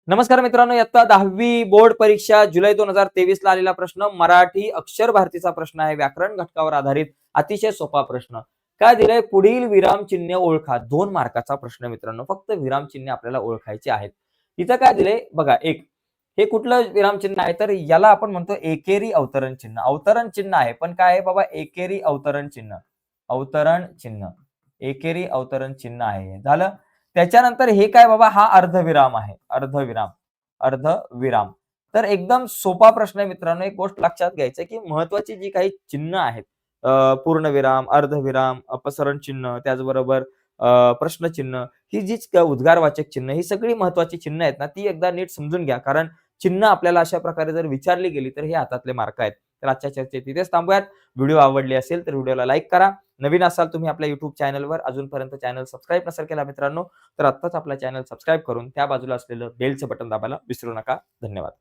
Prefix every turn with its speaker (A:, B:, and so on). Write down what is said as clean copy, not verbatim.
A: नमस्कार मित्रांनो, इयत्ता 10वी बोर्ड परीक्षा जुलै 2023 ला आलेला प्रश्न मराठी अक्षर भारतीचा प्रश्न आहे. व्याकरण घटकावर आधारित अतिशय सोपा प्रश्न. काय दिलंय? पुढील विरामचिन्हे ओळखा. 2 मार्काचा प्रश्न मित्रांनो. फक्त विरामचिन्हे आपल्याला ओळखायची आहेत. इथं काय दिलंय बघा, एक हे कुठलं विरामचिन्ह आहे? तर याला आपण म्हणतो एकेरी अवतरण चिन्ह. अवतरण चिन्ह आहे, पण काय आहे बाबा? एकेरी अवतरण चिन्ह. अवतरण चिन्ह. एकेरी अवतरण चिन्ह आहे. झालं? त्याच्यानंतर हे काय बाबा? हा अर्धविराम आहे. अर्धविराम. अर्धविराम. तर एकदम सोपा प्रश्न आहे मित्रांनो. एक गोष्ट लक्षात घ्यायचं आहे, की महत्त्वाची जी काही चिन्ह आहेत, पूर्णविराम, अर्धविराम, अपसरण चिन्ह, त्याचबरोबर प्रश्नचिन्ह, ही जीच उद्गारवाचक चिन्ह, ही सगळी महत्त्वाची चिन्ह आहेत ना, ती एकदा नीट समजून घ्या. कारण चिन्ह आपल्याला अशा प्रकारे जर विचारली गेली, तर हे हातातले मार्क आहेत. तर आजच्या चर्चेत तिथेच थांबूयात. व्हिडिओ आवडली असेल तर व्हिडिओला लाईक करा. नवीन असाल तुम्ही आपल्या YouTube चॅनलवर, अजूनपर्यंत चॅनल सबस्क्राईब नसेल केला मित्रांनो, तर आत्ताच आपला चॅनल सबस्क्राईब करून त्या बाजूला असलेलं बेलचं बटन दाबायला विसरू नका. धन्यवाद.